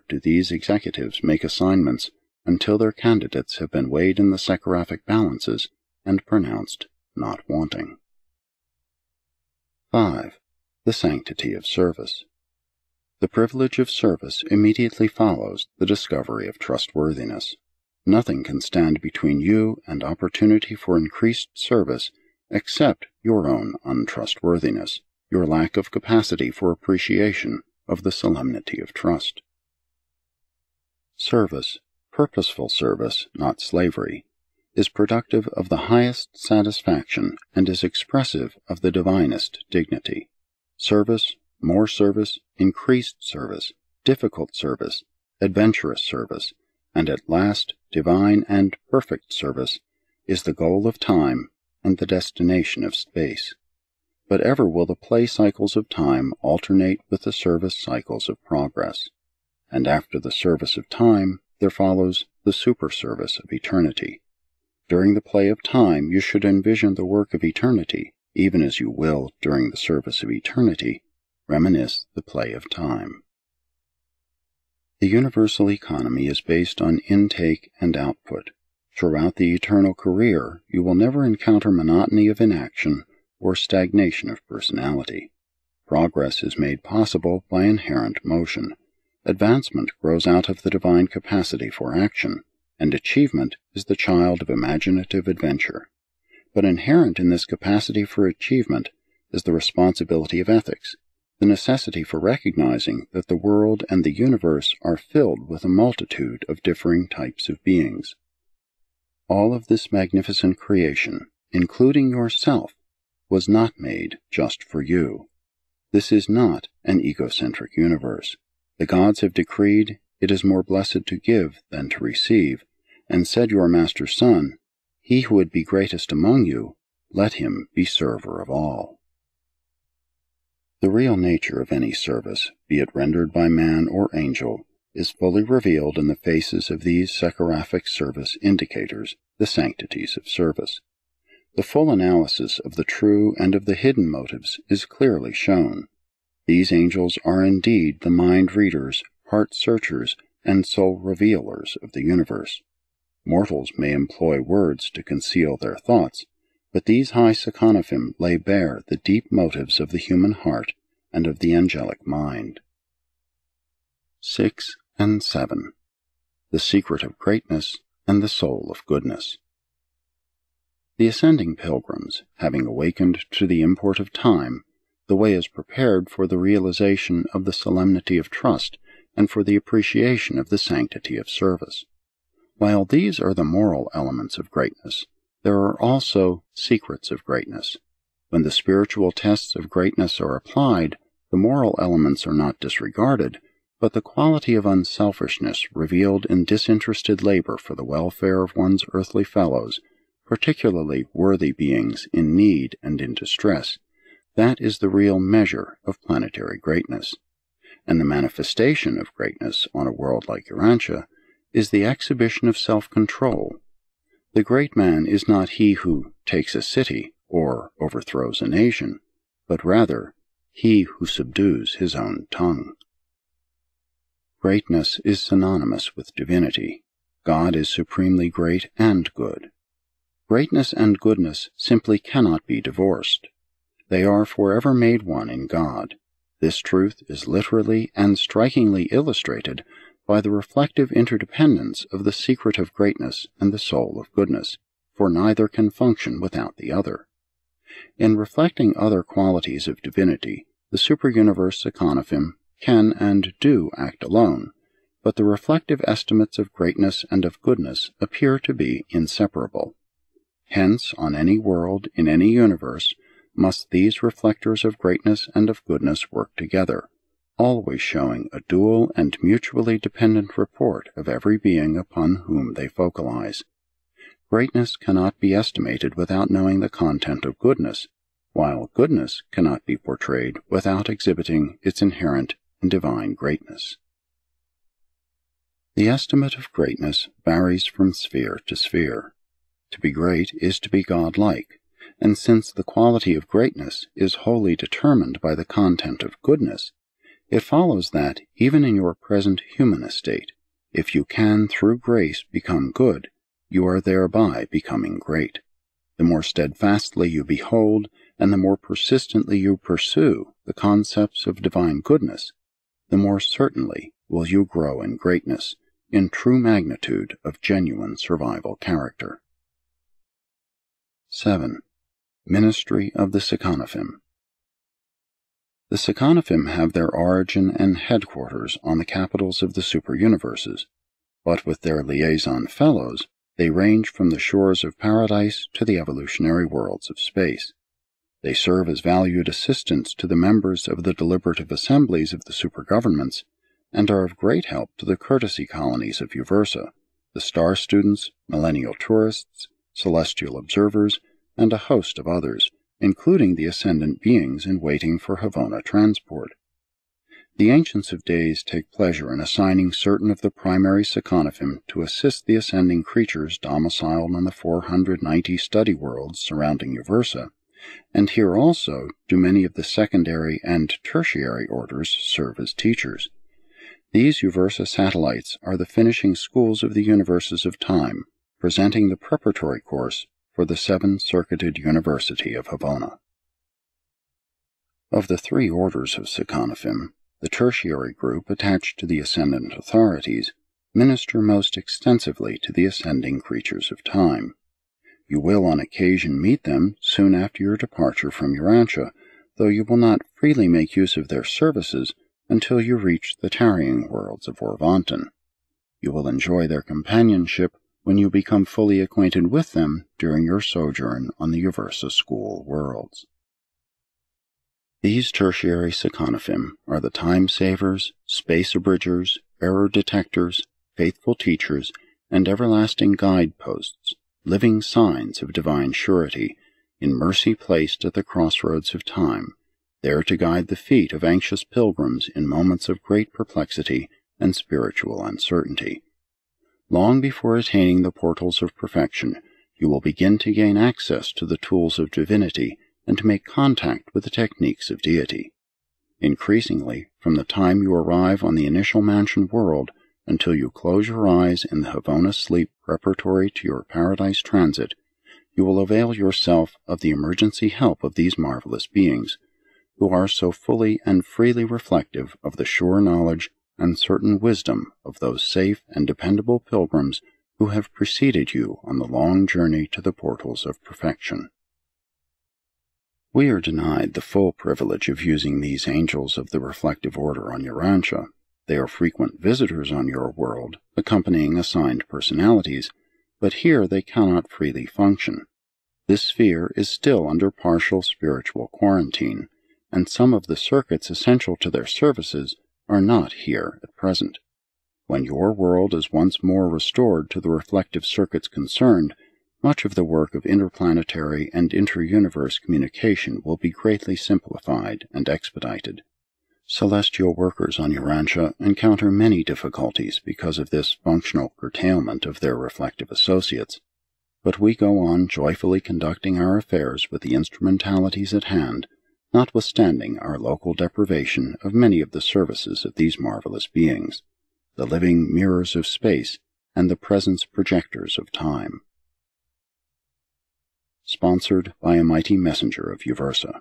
do these executives make assignments until their candidates have been weighed in the sechiraphic balances and pronounced not wanting. 5. The sanctity of service. The privilege of service immediately follows the discovery of trustworthiness. Nothing can stand between you and opportunity for increased service except your own untrustworthiness, your lack of capacity for appreciation of the solemnity of trust. Service, purposeful service, not slavery, is productive of the highest satisfaction and is expressive of the divinest dignity. Service, more service, increased service, difficult service, adventurous service, and at last divine and perfect service is the goal of time and the destination of space. But ever will the play cycles of time alternate with the service cycles of progress, and after the service of time there follows the super-service of eternity. During the play of time you should envision the work of eternity, even as you will, during the service of eternity, reminisce the play of time. The universal economy is based on intake and output. Throughout the eternal career, you will never encounter monotony of inaction or stagnation of personality. Progress is made possible by inherent motion. Advancement grows out of the divine capacity for action, and achievement is the child of imaginative adventure. But inherent in this capacity for achievement is the responsibility of ethics, the necessity for recognizing that the world and the universe are filled with a multitude of differing types of beings. All of this magnificent creation, including yourself, was not made just for you. This is not an egocentric universe. The gods have decreed it is more blessed to give than to receive, and said your master's son, he who would be greatest among you, let him be server of all. The real nature of any service, be it rendered by man or angel, is fully revealed in the faces of these sechiraphic service indicators, the sanctities of service. The full analysis of the true and of the hidden motives is clearly shown. These angels are indeed the mind-readers, heart-searchers, and soul-revealers of the universe. Mortals may employ words to conceal their thoughts, but these high seconophim lay bare the deep motives of the human heart and of the angelic mind. 6 and 7. The secret of greatness and the soul of goodness. The ascending pilgrims, having awakened to the import of time, the way is prepared for the realization of the solemnity of trust and for the appreciation of the sanctity of service. While these are the moral elements of greatness, there are also secrets of greatness. When the spiritual tests of greatness are applied, the moral elements are not disregarded, but the quality of unselfishness revealed in disinterested labor for the welfare of one's earthly fellows, particularly worthy beings in need and in distress, that is the real measure of planetary greatness. And the manifestation of greatness on a world like Urantia is the exhibition of self-control. The great man is not he who takes a city or overthrows a nation, but rather he who subdues his own tongue. Greatness is synonymous with divinity. God is supremely great and good. Greatness and goodness simply cannot be divorced. They are forever made one in God. This truth is literally and strikingly illustrated by the reflective interdependence of the secret of greatness and the soul of goodness, for neither can function without the other. In reflecting other qualities of divinity, the superuniverse seconophim can and do act alone, but the reflective estimates of greatness and of goodness appear to be inseparable. Hence, on any world, in any universe, must these reflectors of greatness and of goodness work together, always showing a dual and mutually dependent report of every being upon whom they focalize. Greatness cannot be estimated without knowing the content of goodness, while goodness cannot be portrayed without exhibiting its inherent and divine greatness. The estimate of greatness varies from sphere to sphere. To be great is to be godlike, and since the quality of greatness is wholly determined by the content of goodness, It follows that, even in your present human estate, if you can, through grace, become good, you are thereby becoming great. The more steadfastly you behold, and the more persistently you pursue the concepts of divine goodness, the more certainly will you grow in greatness, in true magnitude of genuine survival character. 7. Ministry of the Seconophim. The Seconophim have their origin and headquarters on the capitals of the superuniverses, but with their liaison fellows, they range from the shores of paradise to the evolutionary worlds of space. They serve as valued assistants to the members of the deliberative assemblies of the supergovernments, and are of great help to the courtesy colonies of Uversa, the star students, millennial tourists, celestial observers, and a host of others, including the ascendant beings in waiting for Havona transport. The Ancients of Days take pleasure in assigning certain of the primary Seconophim to assist the ascending creatures domiciled on the 490 study worlds surrounding Uversa, and here also do many of the secondary and tertiary orders serve as teachers. These Uversa satellites are the finishing schools of the universes of time, presenting the preparatory course for the seven-circuited University of Havona. Of the three orders of Seconophim, the tertiary group attached to the ascendant authorities minister most extensively to the ascending creatures of time. You will on occasion meet them soon after your departure from Urantia, though you will not freely make use of their services until you reach the tarrying worlds of Orvanton. You will enjoy their companionship when you become fully acquainted with them during your sojourn on the Uversa school worlds. These tertiary Seconophim are the time-savers, space-abridgers, error detectors, faithful teachers, and everlasting guideposts, living signs of divine surety, in mercy placed at the crossroads of time, there to guide the feet of anxious pilgrims in moments of great perplexity and spiritual uncertainty. Long before attaining the portals of perfection, you will begin to gain access to the tools of divinity and to make contact with the techniques of deity. Increasingly, from the time you arrive on the initial mansion world until you close your eyes in the Havona sleep preparatory to your paradise transit, you will avail yourself of the emergency help of these marvelous beings, who are so fully and freely reflective of the sure knowledge and certain wisdom of those safe and dependable pilgrims who have preceded you on the long journey to the portals of perfection. We are denied the full privilege of using these angels of the reflective order on Urantia. They are frequent visitors on your world, accompanying assigned personalities, but here they cannot freely function. This sphere is still under partial spiritual quarantine, and some of the circuits essential to their services are not here at present. When your world is once more restored to the reflective circuits concerned, much of the work of interplanetary and inter-universe communication will be greatly simplified and expedited. Celestial workers on Urantia encounter many difficulties because of this functional curtailment of their reflective associates, but we go on joyfully conducting our affairs with the instrumentalities at hand, notwithstanding our local deprivation of many of the services of these marvelous beings, the living mirrors of space and the presence projectors of time. Sponsored by a mighty messenger of Uversa.